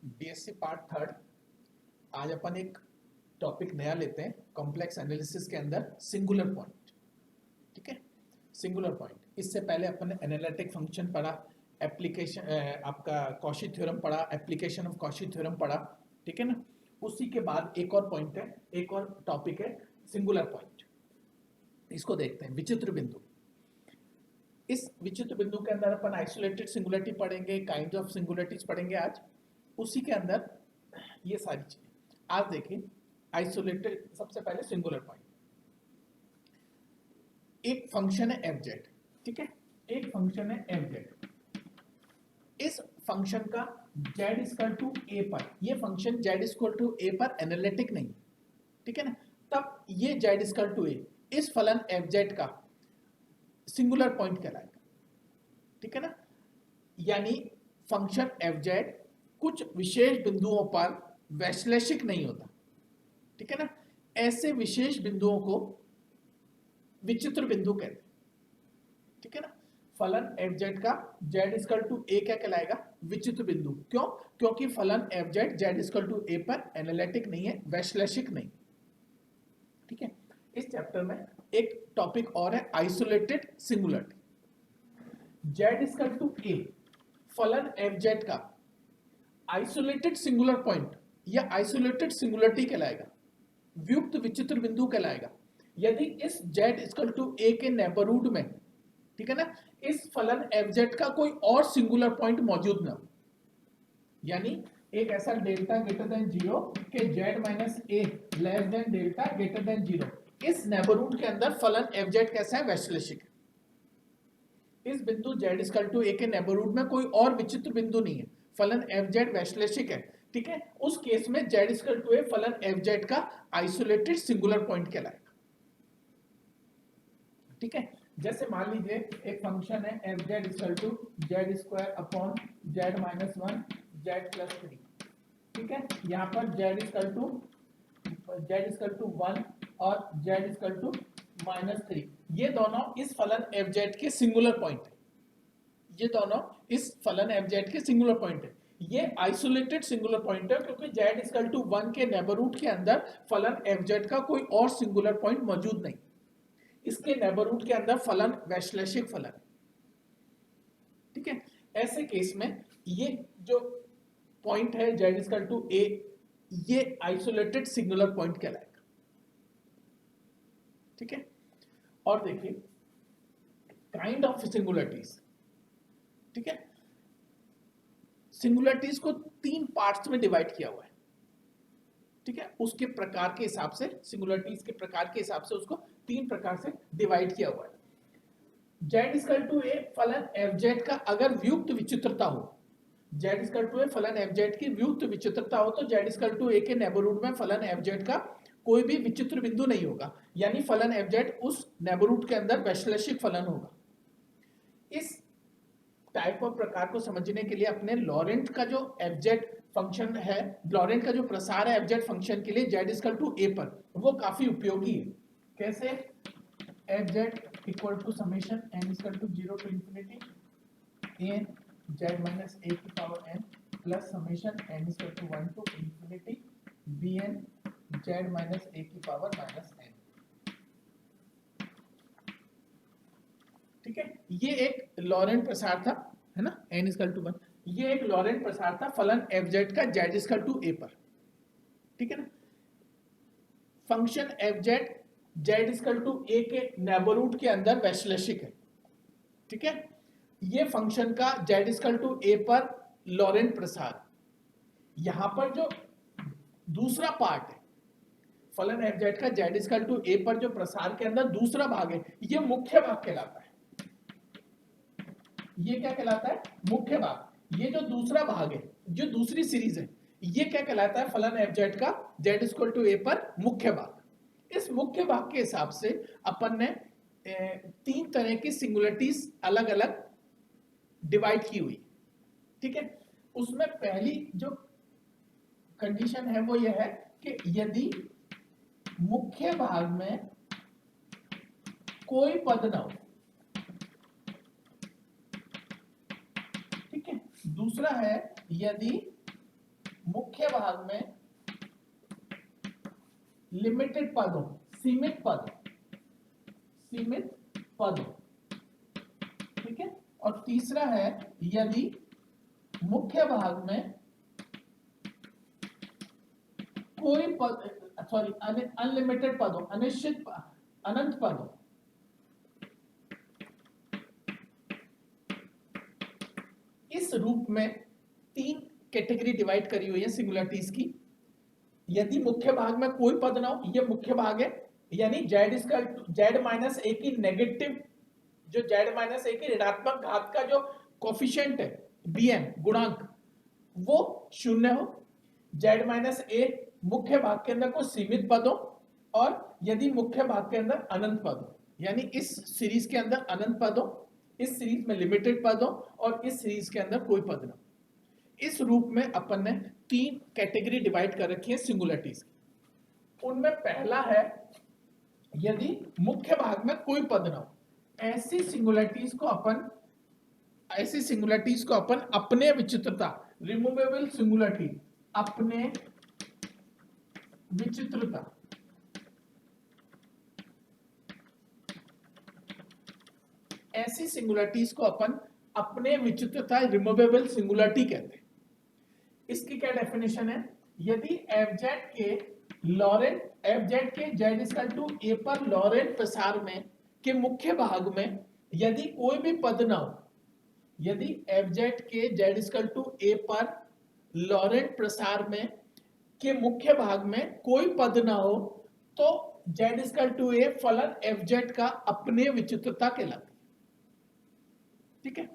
BSc part third. आज अपन एक topic नया लेते हैं कॉम्प्लेक्स एनालिसिस के अंदर सिंगुलर पॉइंट। ठीक है, सिंगुलर पॉइंट। इससे पहले अपन ने एनालिटिक फंक्शन पढ़ा, एप्लीकेशन आपका कॉशी थ्योरम पढ़ा, एप्लीकेशन ऑफ कॉशी थ्योरम पढ़ा। ठीक है ना। उसी के बाद एक और पॉइंट है, एक और टॉपिक है सिंगुलर पॉइंट। इसको देखते हैं, विचित्र बिंदु। इस विचित्र बिंदु के अंदर अपन आइसोलेटेड सिंगुलरिटी पढ़ेंगे, काइंड ऑफ सिंगुलरिटीज पढ़ेंगे आज। उसी के अंदर ये सारी चीजें आज देखिए। आइसोलेटेड, सबसे पहले सिंगुलर पॉइंट। एक फंक्शन है एफ जेड। ठीक है, एक फंक्शन है एफ जेड। इस फंक्शन का जेड इक्वल टू ए पर, ये function Z equal to A पर एनालिटिक नहीं, ठीक है ना, तब ये जेड इक्वल टू ए, इस फलन एफ जेड का सिंगुलर पॉइंट कहलाएगा। ठीक है ना। यानी फंक्शन एफ जेड कुछ विशेष बिंदुओं पर वैश्लेषिक नहीं होता। ठीक है ना। ऐसे विशेष बिंदुओं को विचित्र बिंदु कहते हैं। ठीक है ना। फलन एफ जेड का जेड इक्वल टू ए क्या कहलाएगा? विचित्र बिंदु। क्यों? क्योंकि फलन F Z Z equal to A पर एनालिटिक नहीं है, वैश्लेषिक नहीं। ठीक है। इस चैप्टर में एक टॉपिक और है isolated singularity. Z equal to A, फलन एफ जेड का आइसोलेटेड सिंगुलर पॉइंट या आइसोलेटेड सिंगुलरिटी कहलाएगा, व्युक्त विचित्र बिंदु कहलाएगा, यदि इस जेड इक्वल टू ए के नेबरहुड में, ठीक है ना, इस फलन एफ जेड का कोई और सिंगुलर पॉइंट मौजूद ना हो। यानी एक ऐसा डेल्टा ग्रेटर देन जीरो के Z minus A less than delta greater than zero, इस नेबरहुड के अंदर फलन एफ जेड कैसा है? वैश्लेषिक। इस बिंदु जेड इक्वल टू ए के नेबरहुड में कोई और विचित्र बिंदु नहीं है, फलन एफ जेड वैश्लेषिक है। ठीक है, उस केस में जेड इक्वल टू ए फलन एफ जेड का आइसोलेटेड सिंगुलर पॉइंट कहलाएगा। ठीक है, जैसे मान लीजिए एक फंक्शन है F Z equal to Z square upon Z minus one Z plus three. ठीक है, यहाँ पर जेड इक्वल टू वन और Z equal to minus three, ये दोनों इस फलन एफ जेड के सिंगुलर पॉइंट है। ये दोनों इस फलन एफ जेड के सिंगुलर पॉइंट है। ये आइसोलेटेड सिंगुलर पॉइंट है क्योंकि जेड इक्वल टू वन के नेबरहुड के अंदर फलन एफ जेड का कोई और सिंगुलर पॉइंट मौजूद नहीं, इसके नेबरहुड के अंदर फलन वैश्लेषिक फलन। ठीक है, ऐसे केस में ये जो पॉइंट है जेड इक्वल टू ए, ये आइसोलेटेड सिंगुलर पॉइंट कहलाएगा। ठीक है, और देखिए काइंड ऑफ सिंगुलरिटीज। ठीक है, सिंगुलरिटीज को तीन पार्ट्स में डिवाइड किया हुआ है। ठीक है, उसके प्रकार के हिसाब से, सिंगुलरिटीज के प्रकार के हिसाब से उसको तीन प्रकार से डिवाइड किया हुआ है। जेड इक्वल टू ए फलन एफ जेड का अगर व्युक्त विचित्रता हो, जेड इक्वल टू ए फलन एफ जेड की व्युक्त विचित्रता हो, तो जेड इक्वल टू ए के नेबरहुड में फलन एफ जेड का कोई भी विचित्र बिंदु नहीं होगा, यानी फलन एफ जेड उस नेबरहुड के अंदर वैश्लेषिक फलन होगा। इस टाइप ऑफ प्रकार को समझने के लिए अपने लॉरेंट का जो एफ जेड फंक्शन है, लॉरेंट का जो प्रसार है एफ जेड फंक्शन के लिए जेड इक्वल टू ए पर, वो काफी उपयोगी है। कैसे? F Z equal to summation N equal to zero to infinity N Z minus A की power N plus summation N equal to one to infinity B N Z minus A की power minus N. ठीक है, ये एक Laurent प्रसार था, है ना, एन इक्वल टू वन। ये एक लॉरेंट प्रसार था फलन एफ जेड का जेड इक्वल टू ए पर। ठीक है ना। Function F Z Z equal to A के नेबरहुड के अंदर वैश्लेषिक है। ठीक है, ये फंक्शन का जेड इक्वल टू ए पर लॉरेंट प्रसार। यहां पर जो दूसरा पार्ट है फलन एफ जेड का जेड इक्वल टू ए पर, जो प्रसार के अंदर दूसरा भाग है, ये मुख्य भाग कहलाता है। ये क्या कहलाता है? मुख्य भाग। ये जो दूसरा भाग है, जो दूसरी सीरीज है, ये क्या कहलाता है? फलन एफ जेड का जेड इक्वल टू ए पर मुख्य भाग। इस मुख्य भाग के हिसाब से अपन ने तीन तरह की सिंगुलरिटीज अलग अलग डिवाइड की हुई। ठीक है, उसमें पहली जो कंडीशन है वो ये है कि यदि मुख्य भाग में कोई पद ना हो। ठीक है, दूसरा है यदि मुख्य भाग में लिमिटेड पदों, सीमित पदों, ठीक है। और तीसरा है यदि मुख्य भाग में कोई पद, सॉरी अनलिमिटेड पदों, अनिश्चित अनंत पदों, इस रूप में 3 कैटेगरी डिवाइड करी हुई है सिंगुलरिटीज की। यदि मुख्य भाग में कोई पद ना हो, ये मुख्य भाग है, यानी z माइनस ए की नेगेटिव, जो z माइनस ए की ऋणात्मक घात का जो कोफिशिएंट है bn गुणांक, वो 0 हो। z माइनस ए मुख्य भाग के अंदर कोई सीमित पद हो, और यदि मुख्य भाग के अंदर अनंत पद हो, यानी इस सीरीज के अंदर अनंत पद हो, इस सीरीज में लिमिटेड पद हो, और इस सीरीज के अंदर कोई पद ना। इस रूप में अपन ने 3 कैटेगरी डिवाइड कर रखी है सिंगुलरिटीज की। उनमें पहला है यदि मुख्य भाग में कोई पद ना हो, ऐसी सिंगुलरिटीज को अपन अपने विचित्रता, रिमूवेबल सिंगुलरिटी, अपने विचित्रता, ऐसी सिंगुलरिटीज को अपन अपने विचित्रता रिमूवेबल सिंगुलरिटी कहते हैं। इसकी क्या डेफिनेशन है? यदि fz के z इक्वल टू a पर लॉरेंट प्रसार में के मुख्य भाग में यदि कोई भी पद ना हो, यदि fz के z इक्वल टू a पर लॉरेंट प्रसार में के मुख्य भाग में कोई पद ना हो, तो z इक्वल टू a फलन fz का अपने विचित्रता कहलाती है, ठीक है।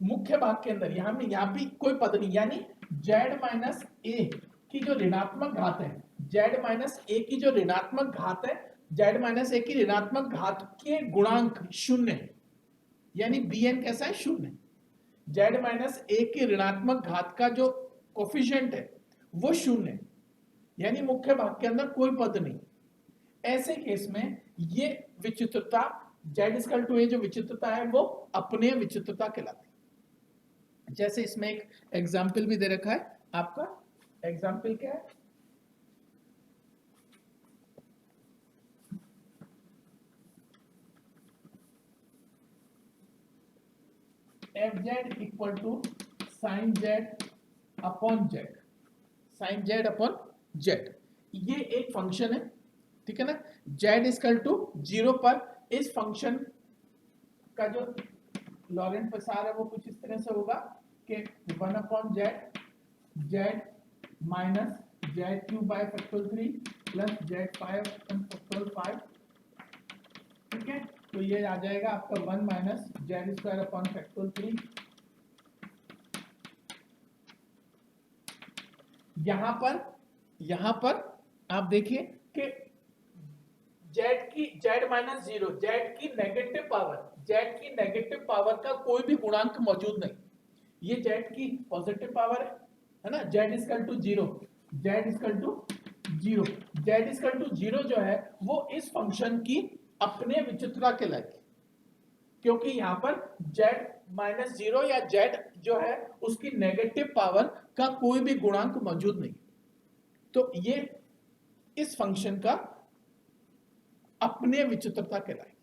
मुख्य भाग के अंदर यहां भी कोई पद नहीं, यानी z माइनस ए की जो ऋणात्मक घात है, z माइनस ए की जो ऋणात्मक घात है, z माइनस ए की ऋणात्मक घात के गुणांक 0 है, यानी bn कैसा है? 0। z माइनस ए की ऋणात्मक घात का जो कोफिशिएंट है वो 0 है, यानी मुख्य भाग के अंदर कोई पद नहीं। ऐसे केस में ये विचित्रता z इक्वल टू a जो विचित्रता है वो अपने विचित्रता कहलाती है। जैसे इसमें एक एग्जाम्पल भी दे रखा है, आपका एग्जाम्पल क्या है? fz equal to sine z upon z, sine z upon z, ये एक फंक्शन है, ठीक है ना। z इक्वल टू 0 पर इस फंक्शन का जो लॉरेंट प्रसार है वो कुछ इस तरह से होगा कि 1 upon z minus z³ bye factorial 3 plus z5 factorial 5, ठीक है। तो ये आ जाएगा आपका 1 माइनस z² अपॉन फैक्टोरियल 3। यहां पर आप देखिए कि z माइनस 0, z की नेगेटिव पावर का कोई भी गुणांक मौजूद नहीं, ये z की पॉजिटिव पावर है ना। z equal to 0, z equal to 0 जो है वो इस फंक्शन की अपने विचित्रता कहलाएगी, क्योंकि यहां पर z माइनस 0 या z जो है उसकी नेगेटिव पावर का कोई भी गुणांक मौजूद नहीं, तो ये इस फंक्शन का अपने विचित्रता कहलाएगी,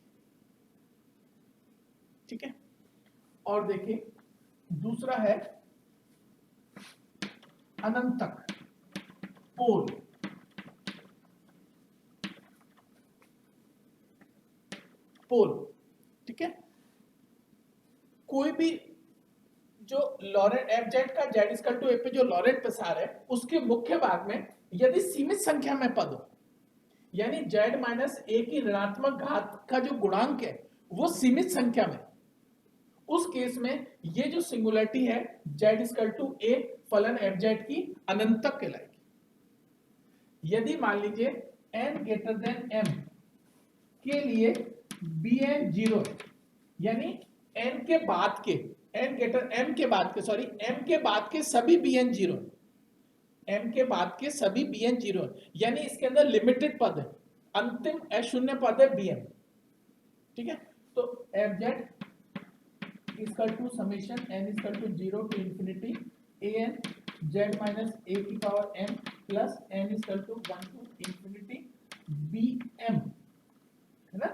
ठीक है। और देखिए दूसरा है अनंत तक पोल, ठीक है। कोई भी जो लॉरेंट fz का z इक्वल टू a पे जो लॉरेंट प्रसार है उसके मुख्य भाग में यदि सीमित संख्या में पद हो, यानी z माइनस ए की ऋणात्मक घात का जो गुणांक है वो सीमित संख्या में, उस केस में ये जो सिंगुलरिटी है z इक्वल टू a फलन fz की अनंत तक कहलाएगी। यदि मान लीजिए n ग्रेटर देन m के लिए bn 0 है, यानी n के बाद के m के बाद के सभी bn 0 है, m के बाद के सभी bn 0 है, यानी इसके अंदर लिमिटेड पद है, अंतिम अशून्य पद है bn, ठीक है। तो fz equal to summation n equal to 0 to infinity an Z minus A की power M plus N is equal to 1 to infinity B M, है ना,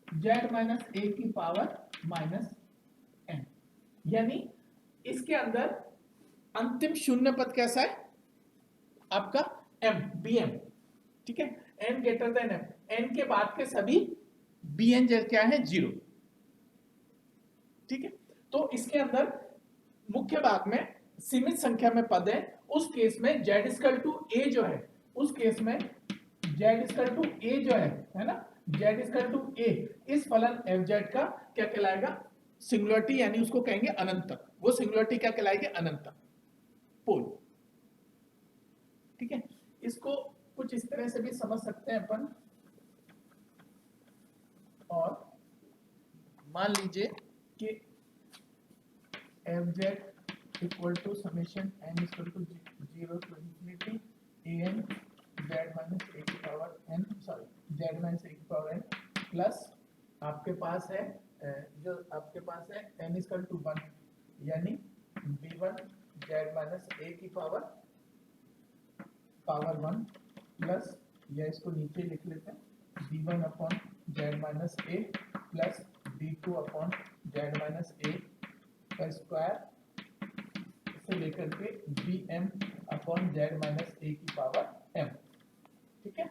जेड माइनस ए की पावर माइनस एन। यानी इसके अंदर अंतिम शून्य पद कैसा है आपका एम, बी एम, ठीक है, N greater than M, N के बाद के सभी बी एन क्या है, जीरो, ठीक है। तो इसके अंदर मुख्य भाग में सीमित संख्या में पद है, उस केस में जेड इक्वल टू ए जो है, उस केस में जेड इक्वल टू ए जो है ना, जेड इक्वल टू ए, इस फलन एफ जेड का क्या कहलाएगा, सिंगुलरिटी, यानी उसको कहेंगे अनंत तक, वो सिंगुलरिटी क्या कहलाएगी, अनंत तक पोल, ठीक है। इसको कुछ इस तरह से भी समझ सकते हैं अपन, और मान लीजिए कि F Z equal to summation N equal to 0 to infinity A N Z minus A की power N, sorry Z minus A की पावर एन, प्लस आपके पास है जो आपके पास है एन इक्वल टू 1, यानी B one Z minus A की power 1 plus, या इसको नीचे लिख लेते हैं, B one upon Z minus A plus B two upon Z minus A का स्क्वायर से लेकर के B M upon Z minus A की पावर एम, ठीक है।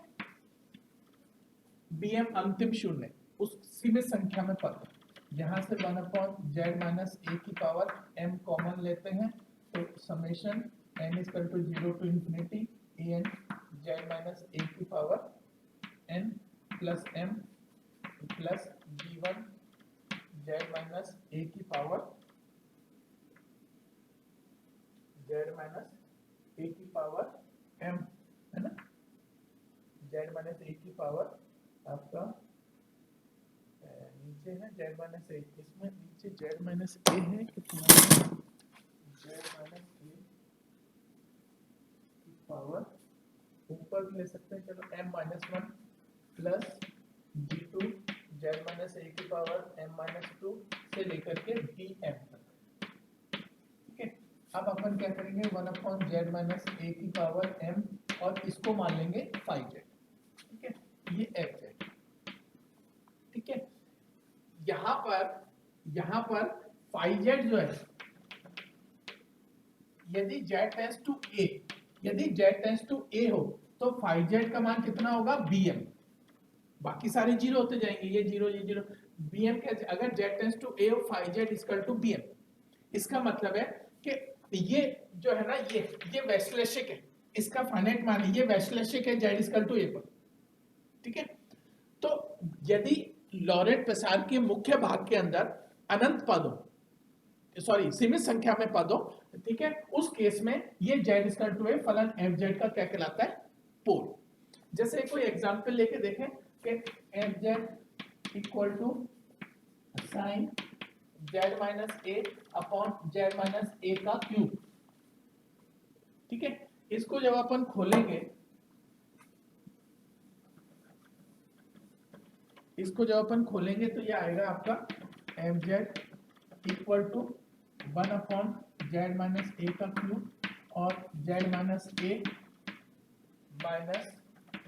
बी एम अंतिम शून्य उस सीमित संख्या में पद, यहां से 1 अपॉन जेड माइनस ए की पावर एम कॉमन लेते हैं, तो summation N equal to 0 to infinity A N Z minus A की power N plus M plus B one Z minus A की पावर जेड माइनस ए की power M, है ना, Z minus A की power आपका नीचे है Z minus ए, इसमें नीचे जेड माइनस ए है कितना, जेड माइनस ए की पावर ऊपर भी ले सकते हैं, चलो M minus 1 plus D two Z minus A की पावर एम माइनस 2 से लेकर के डी एम तक, ठीक है। अब अपन क्या करेंगे, 1 अपॉन जेड माइनस ए की पावर एम, और इसको मान लेंगे फाइव जेड, ठीक है, ये एफ जेड, ठीक है। यहाँ पर फाइव जेड जो है, यदि जेड टेंड्स टू ए, यदि जेड टेंड्स टू ए हो तो फाइव जेड का मान कितना होगा, बी एम, बाकी सारे जीरो होते जाएंगे, ये जीरो ये जीरो, बी एम क्या, अगर जेड टेंड्स टू ए हो five Z equal to B M, इसका मतलब है कि ये जो है ना, ये वैश्लेषिक है, इसका फाइनाइट मान है, ये वैश्लेषिक है जेड इक्वल टू ए पर, ठीक है। तो यदि लॉरेंट प्रसार के मुख्य भाग के अंदर अनंत पद हो, सॉरी सीमित संख्या में पद हो, ठीक है, उस केस में ये जेड इक्वल टू ए फलन एफ जेड का क्या कहलाता है, पोल। जैसे कोई एग्जांपल लेके देखें कि F Z equal to sine Z minus A upon Z minus A का क्यूब, ठीक है। इसको जब अपन खोलेंगे, इसको जब अपन खोलेंगे तो ये आएगा आपका F Z equal to 1 upon Z minus A का क्यूब और Z minus A minus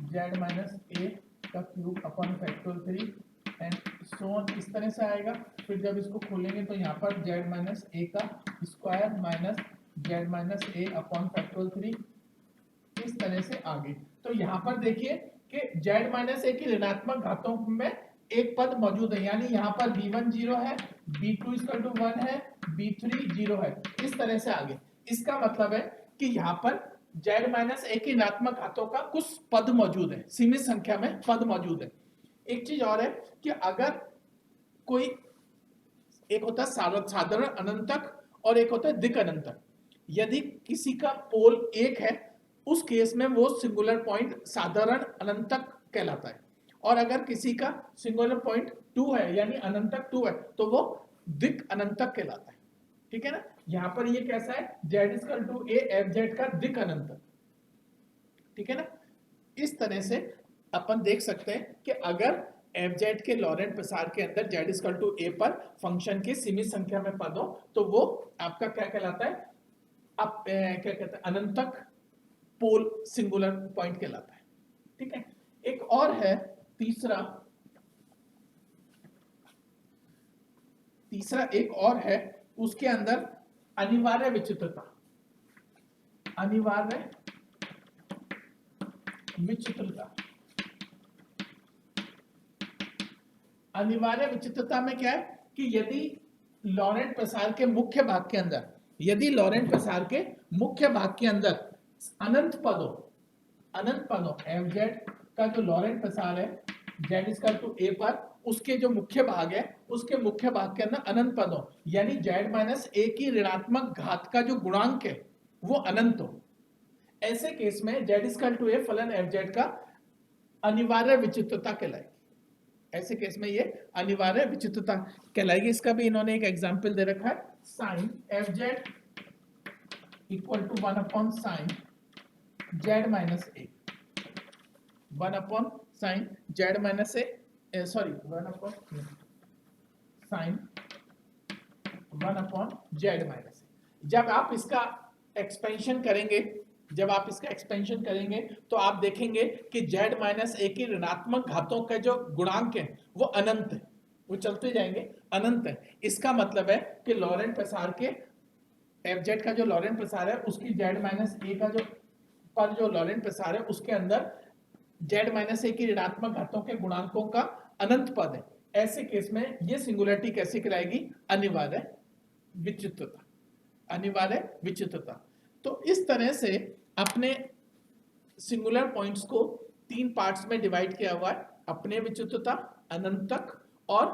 Z minus A का cube upon factorial 3 and so on, इस तरह से आएगा। फिर जब इसको खोलेंगे तो यहाँ पर जेड माइनस ए का square minus Z minus A upon factorial 3, इस तरह से आगे। तो यहाँ पर देखिए कि जेड माइनस ए की ऋणात्मक घातों में एक पद मौजूद है, यानी यहाँ पर b1 0 है, b2 इक्वल टू 1 है, b3 0 है, इस तरह से आगे। इसका मतलब है कि यहाँ पर जेड माइनस ए की ऋणात्मक घातों का कुछ पद मौजूद है, सीमित संख्या में पद मौजूद है। एक चीज और है कि अगर कोई, एक होता है साधारण अनंतक और एक होता है दिक् अनंतक, यदि किसी का पोल एक है उस केस में वो सिंगुलर पॉइंट साधारण अनंतक कहलाता है, और अगर किसी का सिंगुलर पॉइंट 2 है यानी अनंतक 2 है तो वो दिक् अनंतक कहलाता है, ठीक है ना। यहां पर ये कैसा है, Z equal to A F Z का दिक् अनंतक, ठीक है ना। इस तरह से अपन देख सकते हैं कि अगर एफ जेड के लॉरेंट प्रसार के अंदर जेड इक्वल टू ए पर फंक्शन की सीमित संख्या में पद हो तो वो आपका क्या कहलाता है, अब क्या कहते हैं, अनंतक पोल सिंगुलर पॉइंट कहलाता है। ठीक है, एक और है तीसरा एक और है, उसके अंदर अनिवार्य विचित्रता, अनिवार्य विचित्रता। अनिवार्य विचित्रता में क्या है कि यदि लॉरेंट प्रसार के मुख्य भाग के अंदर, यदि लॉरेंट प्रसार के मुख्य भाग के अंदर अनंत पदों एफ जेड का जो लॉरेंट प्रसार है जेड इक्वल टू ए पर, उसके जो मुख्य भाग है उसके मुख्य भाग के अंदर अनंत पदों यानी जेड माइनस ए की ऋणात्मक घात का जो गुणांक है वो अनंत हो, ऐसे केस में जेड इक्वल टू ए फलन एफ जेड का अनिवार्य विचित्रता कहलाएगी। ऐसे केस में ये अनिवार्य विचित्रता कहलाएगी। इसका भी इन्होंने एक एग्जांपल दे रखा है, sine F Z equal to 1 upon sine Z minus A, 1 upon sine Z minus A, sorry 1 upon sine 1 upon Z minus A. जब आप इसका एक्सपेंशन करेंगे तो आप देखेंगे कि जेड माइनस ए की ऋणात्मक घातों का जो गुणांक है वो अनंत है, वो चलते जाएंगे, अनंत है। इसका मतलब है कि लॉरेंट प्रसार के एफ जेड का जो लॉरेंट प्रसार है उसकी जेड माइनस ए का जो लॉरेंट प्रसार है उसके अंदर जेड माइनस ए की ऋणात्मक घातों के गुणांकों का अनंत पद है। ऐसे केस में ये सिंगुलरिटी कैसे कहलाएगी, अनिवार्य विचित्रता, अनिवार्य विचित्रता। तो इस तरह से अपने सिंगुलर पॉइंट्स को 3 पार्ट्स में डिवाइड किया हुआ है, अपने विचित्रता, अनंतक और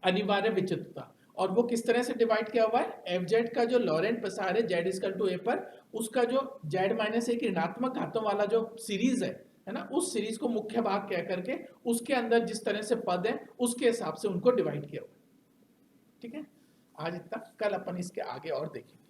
अनिवार्य विचित्रता। और वो किस तरह से डिवाइड किया हुआ है, एफ जेड का जो लॉरेंट प्रसार है जेड इक्वल टू ए पर, उसका जो जेड माइनस ए की ऋणात्मक घातों वाला जो सीरीज है ना, उस सीरीज को मुख्य भाग कह करके उसके अंदर जिस तरह से पद है उसके हिसाब से उनको डिवाइड किया हुआ है। ठीक है, आज इतना, कल अपन इसके आगे और देखेंगे।